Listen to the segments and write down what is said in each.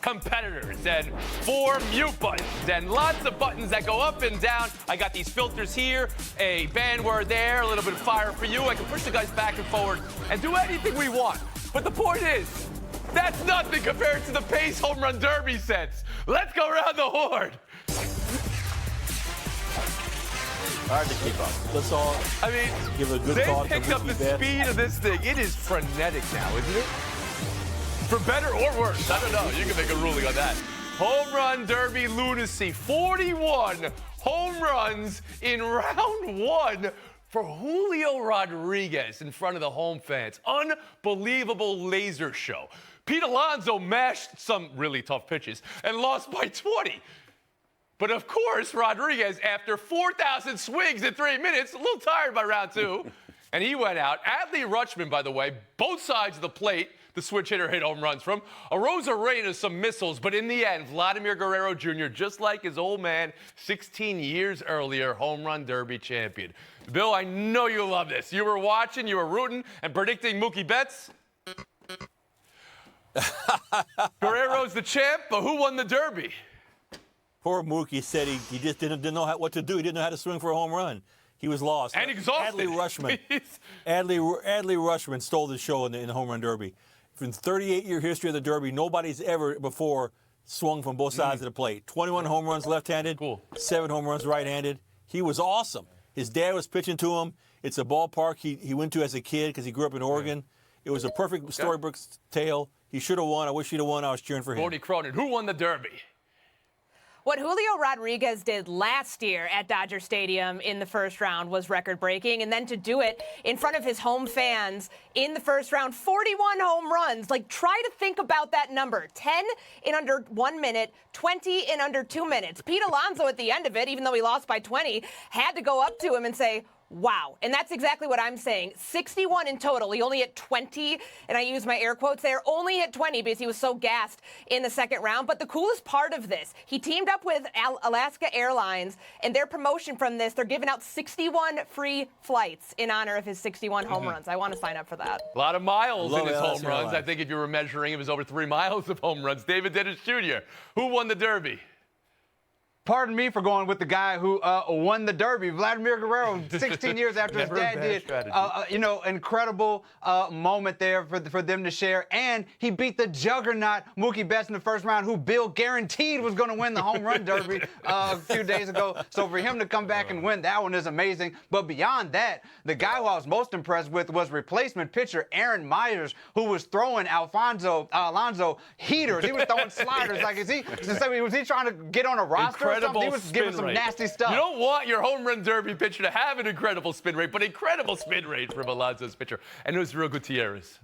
competitors and 4 mute buttons and lots of buttons that go up and down. I got these filters here, a band word there, a little bit of fire for you. I can push the guys back and forward and do anything we want. But the point is, that's nothing compared to the Pace Home Run Derby sets. Let's go around the horn. Hard to keep up. Let's all give a good they thought. picked up the speed of this thing. It is frenetic now, isn't it? For better or worse. I don't know. You can make a ruling on that. Home Run Derby lunacy. 41 home runs in round 1 for Julio Rodriguez in front of the home fans. Unbelievable laser show. Pete Alonso mashed some really tough pitches and lost by 20. But of course, Rodriguez, after 4,000 swings in 3 minutes, a little tired by round 2, and he went out. Adley Rutschman, by the way, both sides of the plate, the switch hitter hit home runs from. Arozarena, some missiles, but in the end, Vladimir Guerrero Jr., just like his old man, 16 years earlier, home run derby champion. Bill, I know you love this. You were watching, you were rooting, and predicting Mookie Betts. Guerrero's the champ, but who won the derby? Poor Mookie said he just didn't know what to do. He didn't know how to swing for a home run. He was lost. And exhausted. Adley Rutschman stole the show in the home run derby. From the 38-year history of the derby, nobody's ever before swung from both sides of the plate. 21 home runs left-handed, 7 home runs right-handed. He was awesome. His dad was pitching to him. It's a ballpark he went to as a kid because he grew up in Oregon. It was a perfect storybook tale. He should have won. I wish he'd have won. I was cheering for him. Gordy Cronin, who won the derby? What Julio Rodriguez did last year at Dodger Stadium in the first round was record-breaking, and then to do it in front of his home fans in the first round, 41 home runs. Like, try to think about that number. 10 in under 1 minute, 20 in under 2 minutes. Pete Alonso at the end of it, even though he lost by 20, had to go up to him and say, wow. And that's exactly what I'm saying. 61 in total. He only hit 20, and I use my air quotes there, only hit 20 because he was so gassed in the second round. But the coolest part of this, he teamed up with Alaska Airlines, and their promotion from this, they're giving out 61 free flights in honor of his 61 home runs. I want to sign up for that. A lot of miles in his home Alaska runs. Airlines. I think if you were measuring, it was over 3 miles of home runs. David Dennis Jr., who won the derby? Pardon me for going with the guy who won the Derby, Vladimir Guerrero, 16 years after his dad did. Incredible moment there for them to share. And he beat the juggernaut Mookie Betts in the first round, who Bill guaranteed was going to win the home run derby a few days ago. So for him to come back and win, that one is amazing. But beyond that, the guy who I was most impressed with was replacement pitcher Aaron Myers, who was throwing Alonso heaters. He was throwing sliders. Like, was he trying to get on a roster? He was giving some nasty stuff. You don't want your home run derby pitcher to have an incredible spin rate, but incredible spin rate from Alonso's pitcher. And it was Real Gutierrez.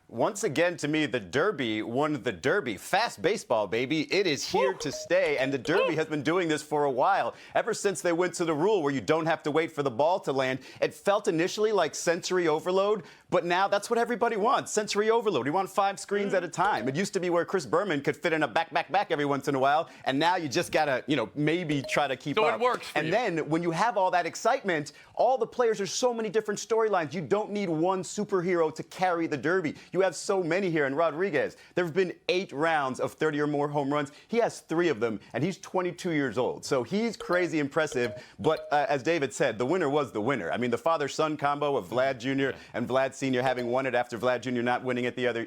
Once again, to me, the Derby won the Derby. Fast baseball, baby. It is here to stay, and the Derby has been doing this for a while. Ever since they went to the rule where you don't have to wait for the ball to land, it felt initially like sensory overload, but now that's what everybody wants, sensory overload. You want 5 screens at a time. It used to be where Chris Berman could fit in a back every once in a while, and now you just got to, maybe try to keep up. So it works for you. Then when you have all that excitement, all the players, there's so many different storylines. You don't need one superhero to carry the Derby. You have so many here. And Rodriguez, there have been 8 rounds of 30 or more home runs. He has 3 of them, and he's 22 years old. So he's crazy impressive. But as David said, the winner was the winner. I mean, the father-son combo of Vlad Jr. and Vlad Sr. having won it after Vlad Jr. not winning it the other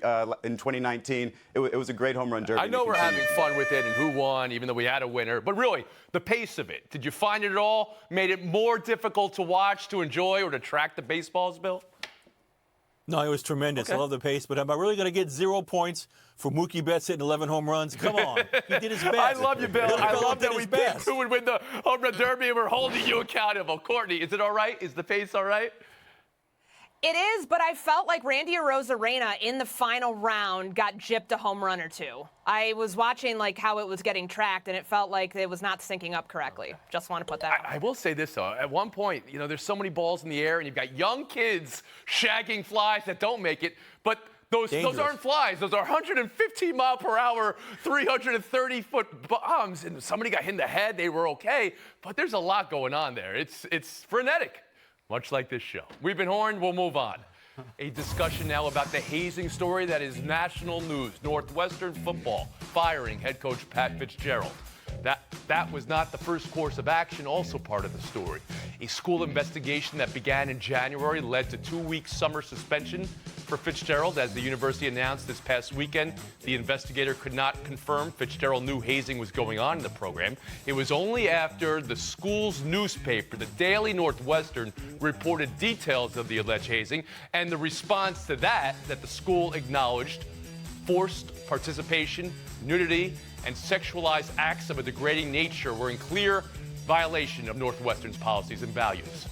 in 2019. It was a great home run derby. I know we're having fun with it and who won, even though we had a winner. But really, the pace of it, did you find it at all made it more difficult to watch, to enjoy, or to track the baseballs, Bill? No, it was tremendous. Okay. I love the pace, but am I really going to get 0 points for Mookie Betts hitting 11 home runs? Come on. He did his best. I love you, Bill. I love that we picked best. who would win the home run derby, and we're holding you accountable. Courtney, is it all right? Is the pace all right? It is, but I felt like Randy Arozarena in the final round got gypped a home run or 2. I was watching how it was getting tracked, and it felt like it was not syncing up correctly. Just want to put that. I will say this though. At one point, there's so many balls in the air, and you've got young kids shagging flies that don't make it, but those aren't flies. Those are 115 mile per hour, 330-foot bombs, and somebody got hit in the head. They were okay, but there's a lot going on there. It's frenetic. Much like this show. We've been horned, we'll move on. A discussion now about the hazing story that is national news. Northwestern football firing head coach Pat Fitzgerald. That was not the first course of action, also part of the story. A school investigation that began in January led to 2-week summer suspension for Fitzgerald. As the university announced this past weekend, the investigator could not confirm Fitzgerald knew hazing was going on in the program. It was only after the school's newspaper, the Daily Northwestern, reported details of the alleged hazing, and the response to that the school acknowledged forced participation, nudity, and sexualized acts of a degrading nature were in clear violation of Northwestern's policies and values.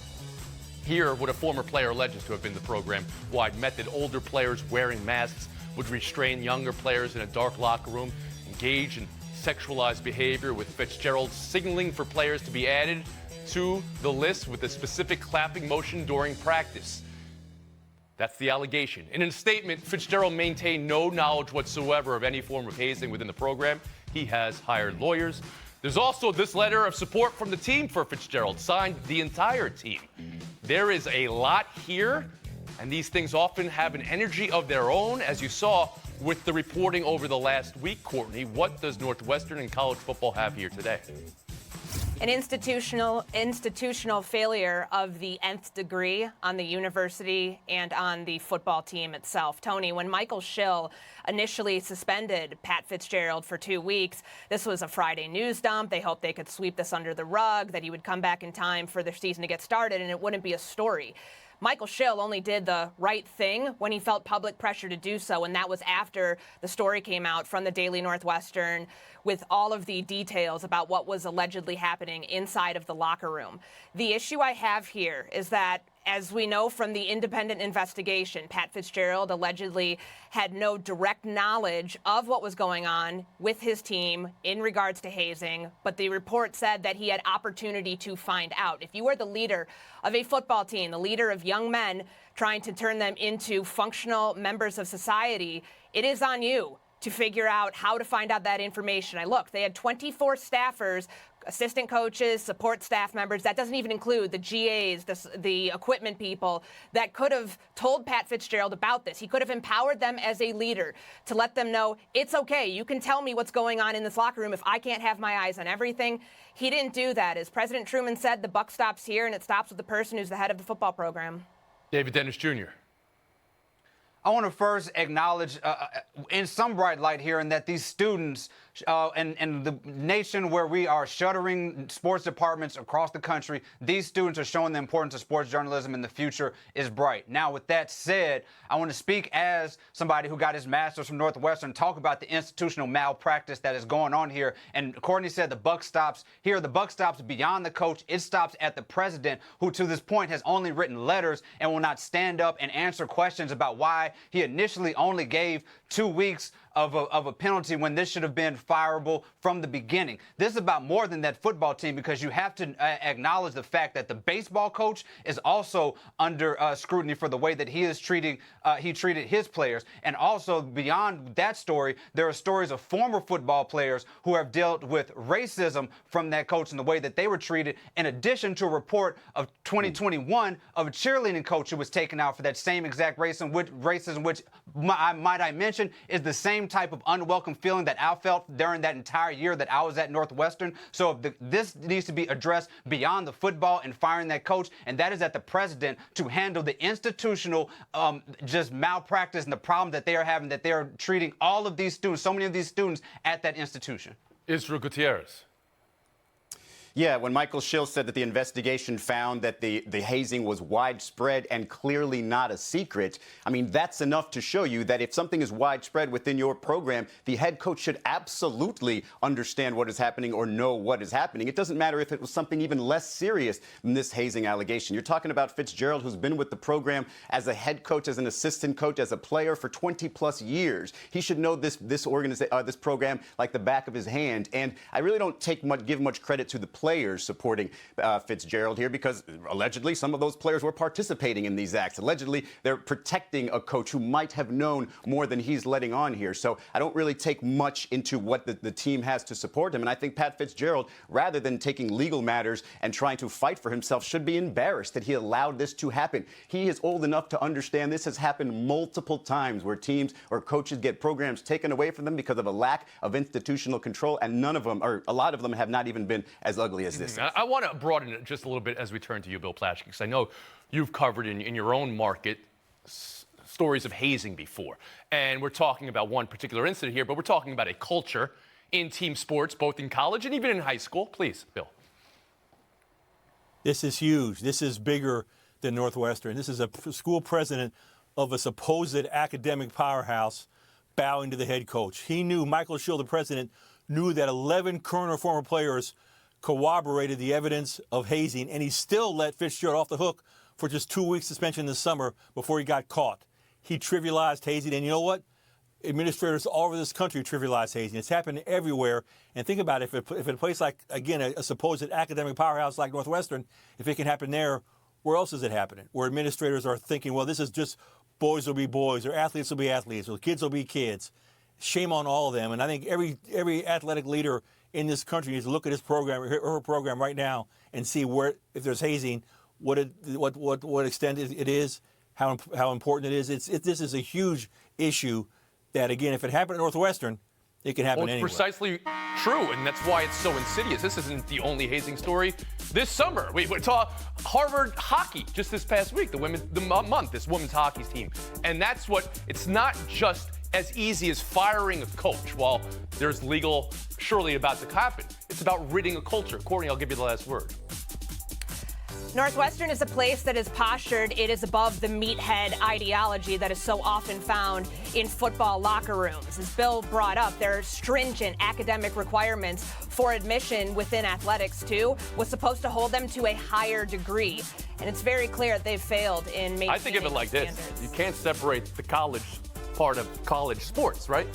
Here, what a former player alleges to have been the program-wide method: older players wearing masks would restrain younger players in a dark locker room, engage in sexualized behavior, with Fitzgerald signaling for players to be added to the list with a specific clapping motion during practice. That's the allegation. In a statement, Fitzgerald maintained no knowledge whatsoever of any form of hazing within the program. He has hired lawyers. There's also this letter of support from the team for Fitzgerald, signed the entire team. There is a lot here, and these things often have an energy of their own, as you saw with the reporting over the last week. Courtney, what does Northwestern and college football have here today? An institutional failure of the nth degree on the university and on the football team itself. Tony, when Michael Schill initially suspended Pat Fitzgerald for 2 weeks, this was a Friday news dump. They hoped they could sweep this under the rug, that he would come back in time for their season to get started, and it wouldn't be a story. Michael Schill only did the right thing when he felt public pressure to do so, and that was after the story came out from the Daily Northwestern with all of the details about what was allegedly happening inside of the locker room. The issue I have here is that, as we know from the independent investigation, Pat Fitzgerald allegedly had no direct knowledge of what was going on with his team in regards to hazing, but the report said that he had opportunity to find out. If you are the leader of a football team, the leader of young men trying to turn them into functional members of society, it is on you to figure out how to find out that information. They had 24 staffers, assistant coaches, support staff members. That doesn't even include the GAs, the equipment people that could have told Pat Fitzgerald about this. He could have empowered them as a leader to let them know, it's okay, you can tell me what's going on in this locker room if I can't have my eyes on everything. He didn't do that. As President Truman said, the buck stops here, and it stops with the person who's the head of the football program. David Dennis Jr. I want to first acknowledge in some bright light here, and that these students and the nation where we are shuttering sports departments across the country, these students are showing the importance of sports journalism, and the future is bright. Now, with that said, I want to speak as somebody who got his master's from Northwestern, talk about the institutional malpractice that is going on here. And Courtney said the buck stops here. The buck stops beyond the coach. It stops at the president, who to this point has only written letters and will not stand up and answer questions about why he initially only gave 2 weeks of a penalty when this should have been fireable from the beginning. This is about more than that football team, because you have to acknowledge the fact that the baseball coach is also under scrutiny for the way that he treated his players. And also beyond that story, there are stories of former football players who have dealt with racism from that coach and the way that they were treated, in addition to a report of 2021 of a cheerleading coach who was taken out for that same exact racism, which might I mention is the same type of unwelcome feeling that I felt during that entire year that I was at Northwestern. So this needs to be addressed beyond the football and firing that coach, and that is at the president to handle the institutional just malpractice and the problem that they are having, that they are treating all of these students, so many of these students at that institution. Israel Gutierrez. Yeah, when Michael Schill said that the investigation found that the hazing was widespread and clearly not a secret, I mean, that's enough to show you that if something is widespread within your program, the head coach should absolutely understand what is happening or know what is happening. It doesn't matter if it was something even less serious than this hazing allegation. You're talking about Fitzgerald, who's been with the program as a head coach, as an assistant coach, as a player for 20-plus years. He should know this program like the back of his hand. And I really don't give much credit to the players supporting Fitzgerald here because allegedly some of those players were participating in these acts. Allegedly, they're protecting a coach who might have known more than he's letting on here. So I don't really take much into what the team has to support him. And I think Pat Fitzgerald, rather than taking legal matters and trying to fight for himself, should be embarrassed that he allowed this to happen. He is old enough to understand this has happened multiple times where teams or coaches get programs taken away from them because of a lack of institutional control, and none of them, or a lot of them, have not even been as ugly as this. I want to broaden it just a little bit as we turn to you, Bill Plaschke, because I know you've covered in your own market stories of hazing before. And we're talking about one particular incident here, but we're talking about a culture in team sports, both in college and even in high school. Please, Bill. This is huge. This is bigger than Northwestern. This is a school president of a supposed academic powerhouse bowing to the head coach. He knew, Michael Schill, the president, knew that 11 current or former players corroborated the evidence of hazing, and he still let Fitzgerald off the hook for just 2 weeks suspension this summer before he got caught. He trivialized hazing, and you know what? Administrators all over this country trivialize hazing. It's happening everywhere. And think about it, if a place like, again, a supposed academic powerhouse like Northwestern, if it can happen there, where else is it happening? Where administrators are thinking, well, this is just boys will be boys, or athletes will be athletes, or kids will be kids. Shame on all of them. And I think every athletic leader in this country needs to look at his program, or her program right now, and see where, if there's hazing, what extent it is, how important it is. This is a huge issue that, again, if it happened at Northwestern, it can happen anywhere. It's precisely true, and that's why it's so insidious. This isn't the only hazing story. This summer, we saw Harvard hockey just this past week, this women's hockey team. And that's what, it's not just as easy as firing a coach while there's legal surely about to happen. It's about ridding a culture. Courtney, I'll give you the last word. Northwestern is a place that is postured. It is above the meathead ideology that is so often found in football locker rooms. As Bill brought up, there are stringent academic requirements for admission within athletics, too. Was supposed to hold them to a higher degree. And it's very clear that they've failed in maintaining I think of it like standards. this. You can't separate the college part of college sports, right?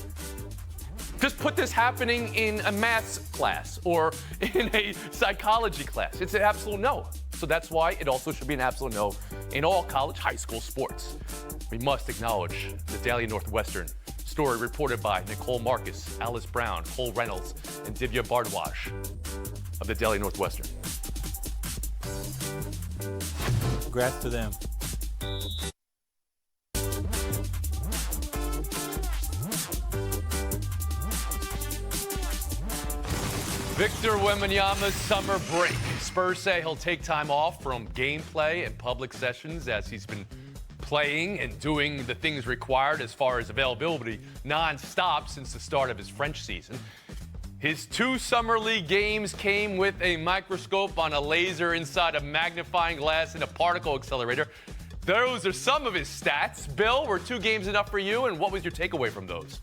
Just put this happening in a maths class or in a psychology class. It's an absolute no. So that's why it also should be an absolute no in all college, high school sports. We must acknowledge the Daily Northwestern story reported by Nicole Marcus, Alice Brown, Cole Reynolds, and Divya Bardwaj of the Daily Northwestern. Congrats to them. Victor Wembanyama's summer break. Spurs say he'll take time off from gameplay and public sessions as he's been playing and doing the things required as far as availability non-stop since the start of his French season. His 2 summer league games came with a microscope on a laser inside a magnifying glass and a particle accelerator. Those are some of his stats. Bill, were 2 games enough for you, and what was your takeaway from those?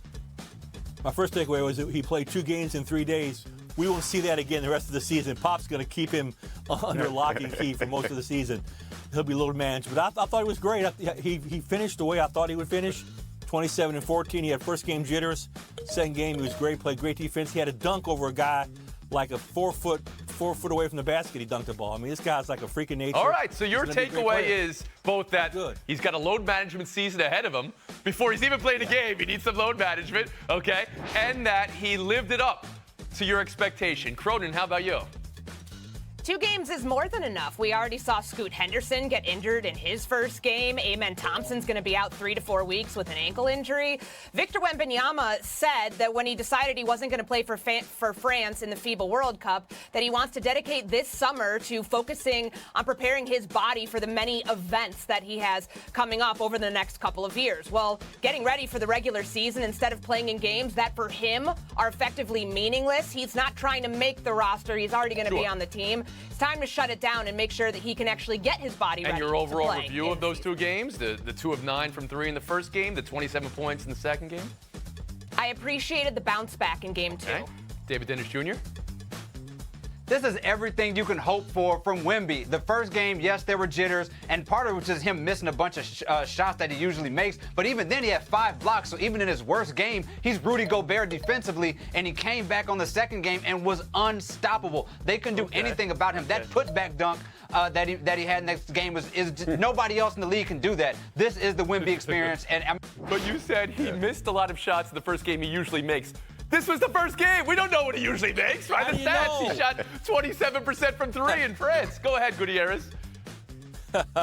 My first takeaway was that he played 2 games in 3 days. We won't see that again the rest of the season. Pop's going to keep him under lock and key for most of the season. He'll be load managed. But I thought it was great. He finished the way I thought he would finish, 27-14. He had first game jitters. Second game, he was great, played great defense. He had a dunk over a guy like a 4 foot away from the basket. He dunked the ball. I mean, this guy's like a freak of nature. All right, so your takeaway is both that Good. he's got a load management season ahead of him. Before he's even played a game, he needs some load management, okay? And that he lived it up to your expectation. Cronin, how about you? 2 games is more than enough. We already saw Scoot Henderson get injured in his first game. Amen Thompson's going to be out 3 to 4 weeks with an ankle injury. Victor Wembanyama said that when he decided he wasn't going to play for France in the FIBA World Cup, that he wants to dedicate this summer to focusing on preparing his body for the many events that he has coming up over the next couple of years. Well, getting ready for the regular season instead of playing in games that for him are effectively meaningless. He's not trying to make the roster. He's already going to be on the team. It's time to shut it down and make sure that he can actually get his body ready. And your overall to play review of those 2 games, the 2 of 9 from 3 in the first game, the 27 points in the second game? I appreciated the bounce back in game 2. Okay. David Dennis Jr.? This is everything you can hope for from Wemby. The first game, yes, there were jitters, and part of it was just him missing a bunch of shots that he usually makes. But even then, he had 5 blocks. So even in his worst game, he's Rudy Gobert defensively, and he came back on the second game and was unstoppable. They couldn't do anything about him. That putback dunk that he had next game is nobody else in the league can do that. This is the Wemby experience. But you said he missed a lot of shots in the first game he usually makes. This was the first game. We don't know what he usually makes, right? The stats, he shot 27% from 3 in France. Go ahead, Gutierrez.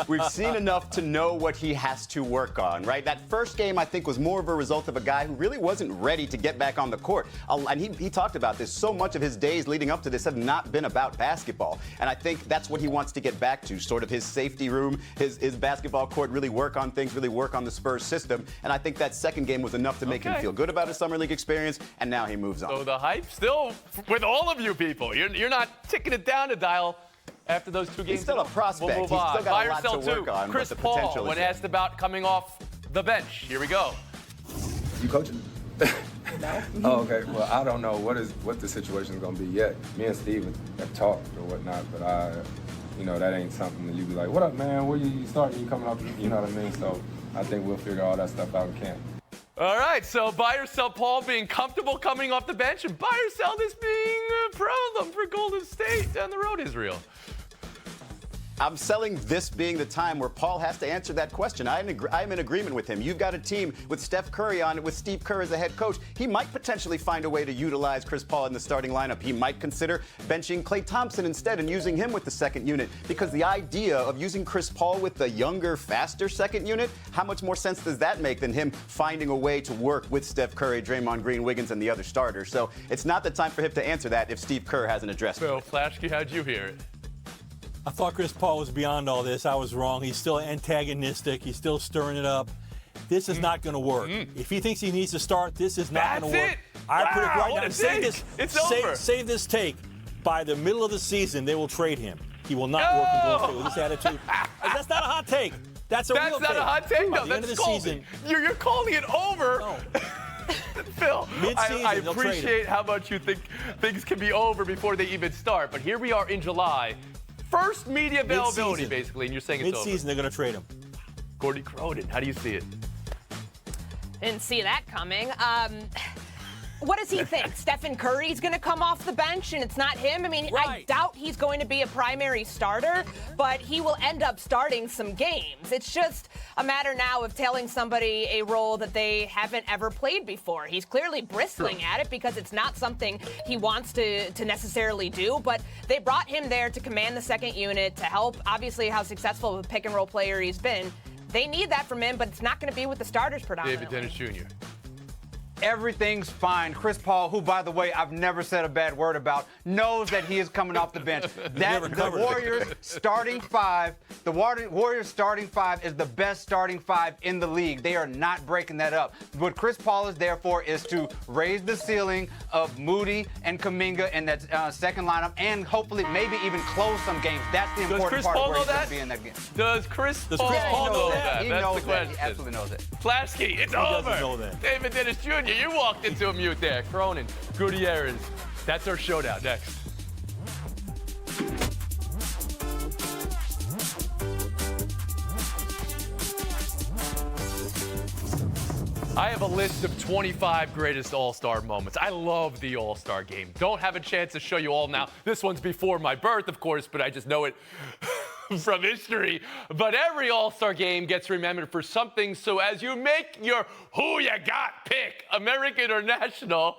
We've seen enough to know what he has to work on, right? That first game, I think, was more of a result of a guy who really wasn't ready to get back on the court. And he talked about this. So much of his days leading up to this have not been about basketball. And I think that's what he wants to get back to, sort of his safety room, his basketball court, really work on things, really work on the Spurs system. And I think that second game was enough to make him feel good about his summer league experience, and now he moves on. So the hype still with all of you people. You're not ticking it down a dial. After those 2 games, He's still a prospect. We'll move He's on. still got Buy a or lot sell to work on, Chris but the Paul, potential is when there. asked about coming off the bench. Here we go. You coaching? No. Oh, okay. Well, I don't know what the situation is going to be yet. Me and Steve have talked or whatnot, but that ain't something that you be like, what up, man? Where you starting? You coming up? You know what I mean? So I think we'll figure all that stuff out in camp. All right, so buy or sell Paul being comfortable coming off the bench, and buy or sell this being a problem for Golden State down the road, Israel. I'm selling this being the time where Paul has to answer that question. I'm in agreement with him. You've got a team with Steph Curry on it, with Steve Kerr as the head coach. He might potentially find a way to utilize Chris Paul in the starting lineup. He might consider benching Klay Thompson instead and using him with the second unit, because the idea of using Chris Paul with the younger, faster second unit, how much more sense does that make than him finding a way to work with Steph Curry, Draymond Green, Wiggins, and the other starters? So it's not the time for him to answer that if Steve Kerr hasn't addressed it. So, Flashkey, how'd you hear it? I thought Chris Paul was beyond all this. I was wrong. He's still antagonistic. He's still stirring it up. This is not going to work. If he thinks he needs to start, this is not going to work. I put it right what now. a Save take. this. It's over. Save this take. By the middle of the season, they will trade him. He will not work in Golden State with this attitude. That's not a hot take. That's a real take. That's not a hot take, By though. the end of That's the calling. season, You're calling it over. No. Phil, Mid-season, I they'll trade him. appreciate how much you think things can be over before they even start. But here we are in July. First media availability, Mid-season. basically, and you're saying it's over. Mid-season, they're going to trade him. Gordy Cronin, how do you see it? Didn't see that coming. What does he think? Stephen Curry's going to come off the bench and it's not him? I mean, I Right. doubt he's going to be a primary starter, but he will end up starting some games. It's just a matter now of telling somebody a role that they haven't ever played before. He's clearly bristling at it because it's not something he wants to necessarily do, but they brought him there to command the second unit, to help, obviously, how successful of a pick-and-roll player he's been. They need that from him, but it's not going to be with the starters predominantly. David Dennis Jr. Everything's fine. Chris Paul, who, by the way, I've never said a bad word about, knows that he is coming off the bench. The Warriors starting 5, Warriors starting 5 is the best starting 5 in the league. They are not breaking that up. What Chris Paul is there for is to raise the ceiling of Moody and Kuminga in that second lineup, and hopefully maybe even close some games. That's the important Chris part Paul of where know he's going that? to be in that game. Does Chris Paul know that? He That's knows the that. question. He absolutely knows it. Flasky, it's doesn't over. know that? David Dennis Jr., you walked into a mute there. Cronin, Gutierrez. That's our showdown next. I have a list of 25 greatest All-Star moments. I love the All-Star game. Don't have a chance to show you all now. This one's before my birth, of course, but I just know it from history. But every All-Star game gets remembered for something. So as you make your who you got pick, American or national,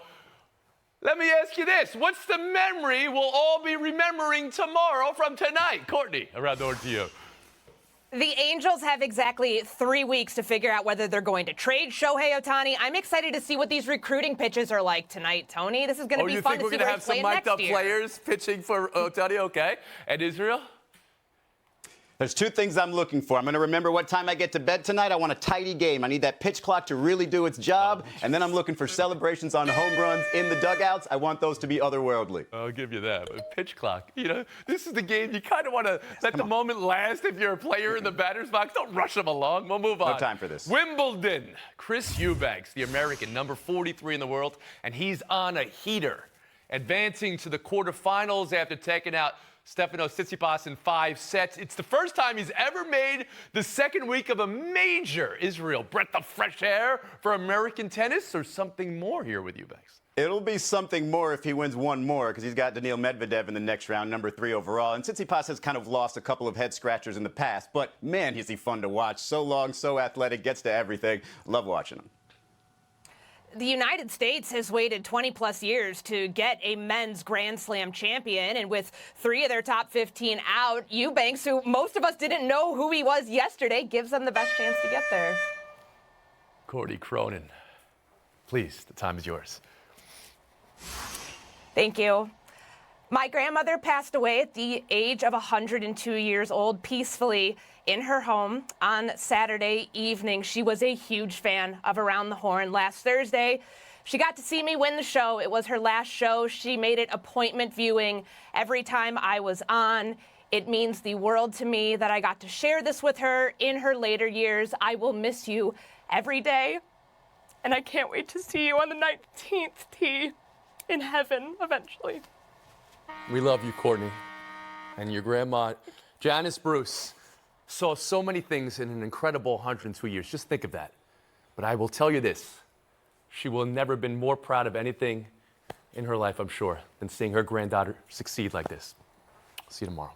let me ask you this. What's the memory we'll all be remembering tomorrow from tonight? Courtney, around the horn to you. The Angels have exactly 3 weeks to figure out whether they're going to trade Shohei Ohtani. I'm excited to see what these recruiting pitches are like tonight, Tony. This is going to be fun to see we're going where to he's have some playing mic'd up next year. players pitching for Ohtani? Okay. And Israel? There's 2 things I'm looking for. I'm going to remember what time I get to bed tonight. I want a tidy game. I need that pitch clock to really do its job. And then I'm looking for celebrations on home runs in the dugouts. I want those to be otherworldly. I'll give you that. But pitch clock, this is the game you kind of want to let the moment last if you're a player in the batter's box. Don't rush them along. We'll move on. No time for this. Wimbledon. Chris Eubanks, the American, number 43 in the world, and he's on a heater. advancing to the quarterfinals after taking out Stefanos Tsitsipas in 5 sets. It's the first time he's ever made the second week of a major. Israel, breath of fresh air for American tennis, or something more here with you, Banks? It'll be something more if he wins one more, because he's got Daniil Medvedev in the next round, number 3 overall. And Tsitsipas has kind of lost a couple of head scratchers in the past, but man, is he fun to watch. So long, so athletic, gets to everything. Love watching him. The United States has waited 20-plus years to get a men's Grand Slam champion, and with 3 of their top 15 out, Eubanks, who most of us didn't know who he was yesterday, gives them the best chance to get there. Courtney Cronin, please, the time is yours. Thank you. My grandmother passed away at the age of 102 years old peacefully in her home on Saturday evening. She was a huge fan of Around the Horn. Last Thursday, she got to see me win the show. It was her last show. She made it appointment viewing every time I was on. It means the world to me that I got to share this with her in her later years. I will miss you every day, and I can't wait to see you on the 19th tee in heaven eventually. We love you, Courtney, and your grandma, Janice Bruce, saw so many things in an incredible 102 years. Just think of that. But I will tell you this, she will never have been more proud of anything in her life, I'm sure, than seeing her granddaughter succeed like this. See you tomorrow.